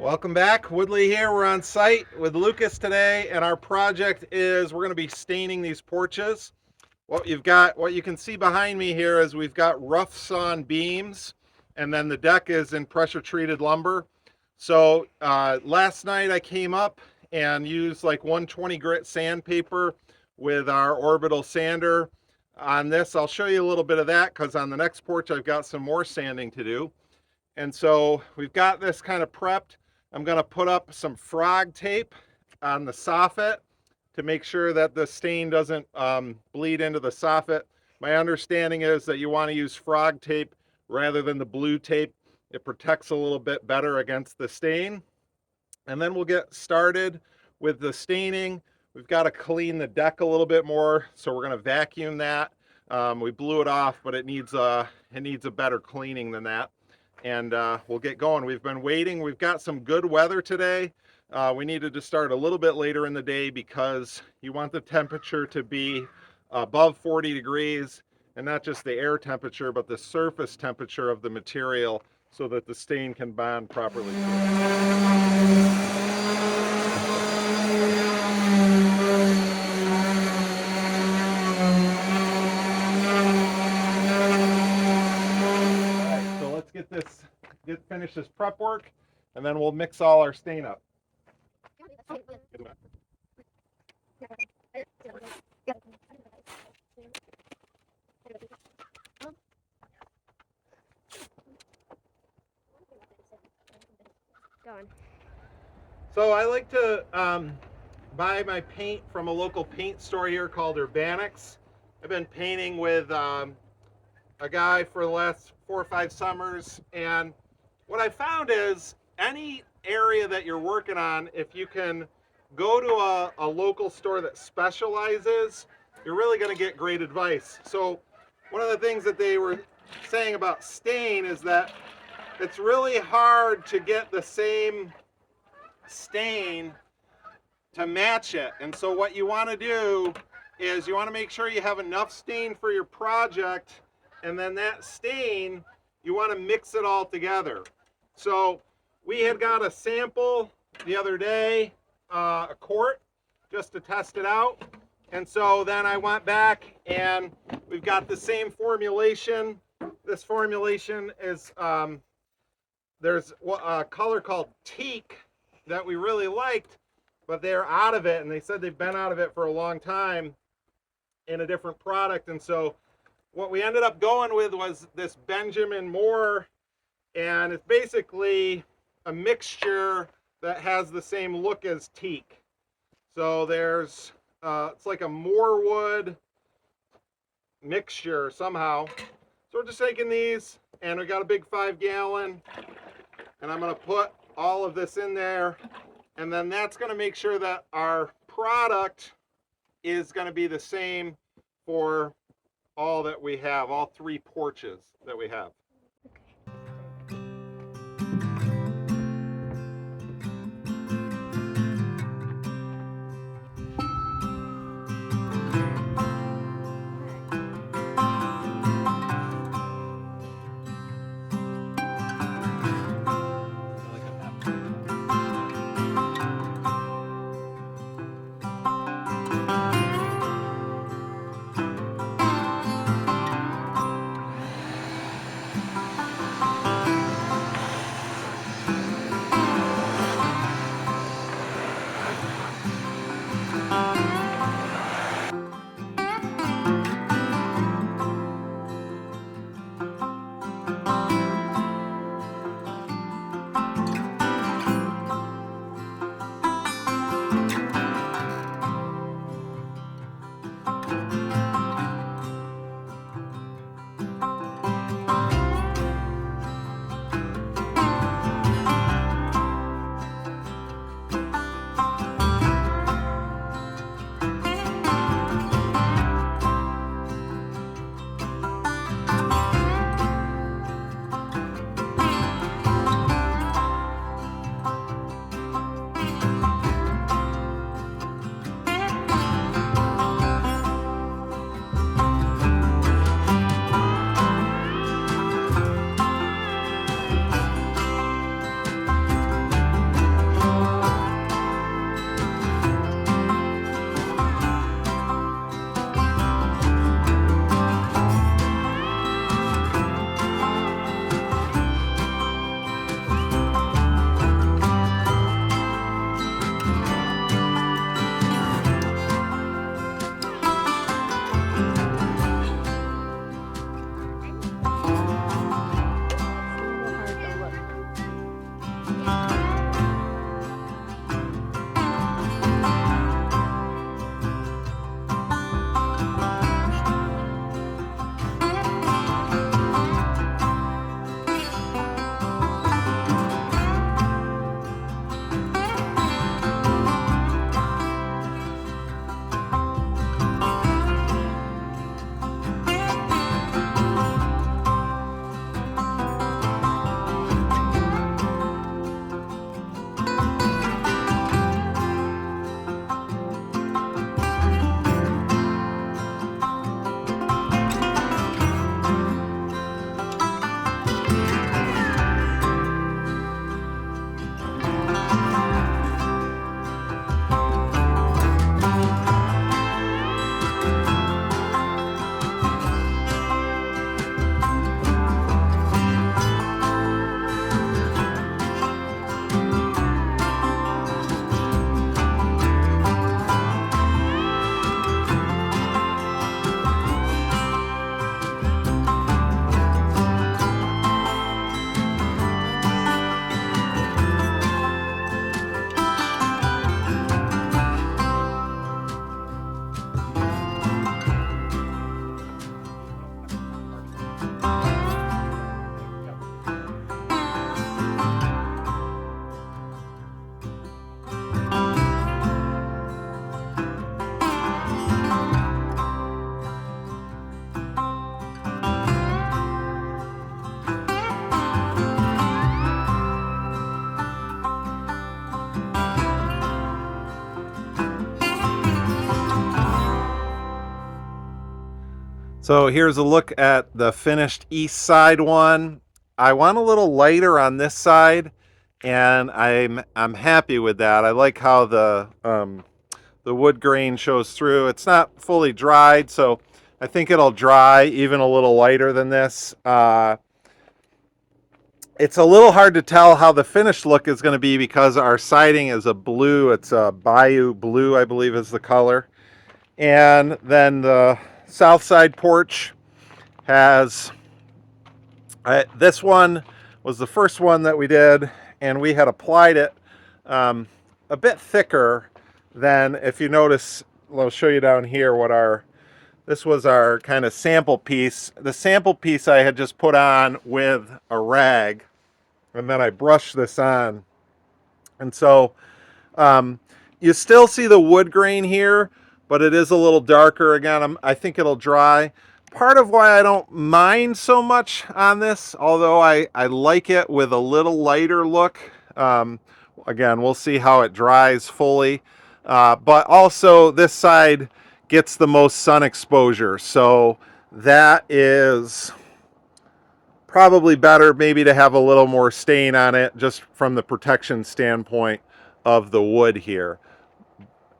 Welcome back. Woodley here. We're on site with Lucas today, and our project is we're going to be staining these porches. What you can see behind me here is we've got rough sawn beams, and then the deck is in pressure treated lumber. So last night I came up and used like 120 grit sandpaper with our orbital sander. On this, I'll show you a little bit of that because on the next porch I've got some more sanding to do. And so we've got this kind of prepped. I'm going to put up some frog tape on the soffit to make sure that the stain doesn't bleed into the soffit. My understanding is that you want to use frog tape rather than the blue tape. It protects a little bit better against the stain. And then we'll get started with the staining. We've got to clean the deck a little bit more, so we're going to vacuum that. We blew it off, but it needs a better cleaning than that. And we'll get going. We've been waiting. We've got some good weather today. We needed to start a little bit later in the day because you want the temperature to be above 40 degrees, and not just the air temperature, but the surface temperature of the material so that the stain can bond properly. Finish this prep work, and then we'll mix all our stain up. So I like to buy my paint from a local paint store here called Urbanics. I've been painting with a guy for the last 4 or 5 summers, and what I found is any area that you're working on, if you can go to a local store that specializes, you're really going to get great advice. So one of the things that they were saying about stain is that it's really hard to get the same stain to match it. And so what you want to do is you want to make sure you have enough stain for your project, and then that stain, you want to mix it all together. So we had got a sample the other day, a quart, just to test it out. And so then I went back and we've got the same formulation. This formulation is, there's a color called teak that we really liked, but they're out of it, and they said they've been out of it for a long time in a different product. And so what we ended up going with was this Benjamin Moore, and it's basically a mixture that has the same look as teak. So there's, it's like a Moorwood mixture somehow. So we're just taking these, and we got a big 5-gallon, and I'm going to put all of this in there, and then that's going to make sure that our product is going to be the same for all that we have, all 3 porches that we have. So here's a look at the finished east side one. I want a little lighter on this side, and I'm happy with that. I like how the wood grain shows through. It's not fully dried, so I think it'll dry even a little lighter than this. It's a little hard to tell how the finished look is going to be because our siding is a blue. It's a Bayou blue, I believe is the color. And then the south side porch has, this one was the first one that we did, and we had applied it a bit thicker than, if you notice, I'll show you down here what this was our kind of sample piece. The sample piece I had just put on with a rag, and then I brushed this on. And so you still see the wood grain here, but it is a little darker. Again, I think it'll dry. Part of why I don't mind so much on this, although I like it with a little lighter look. Again, we'll see how it dries fully. But also this side gets the most sun exposure. So that is probably better maybe to have a little more stain on it just from the protection standpoint of the wood here.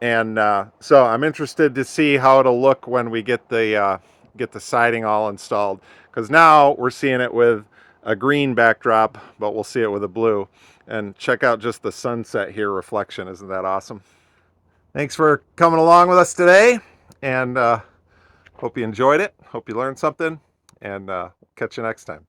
And so I'm interested to see how it'll look when we get the siding all installed, because now we're seeing it with a green backdrop, but we'll see it with a blue. And check out just the sunset here reflection. Isn't that awesome? Thanks for coming along with us today, and hope you enjoyed it. Hope you learned something, and catch you next time.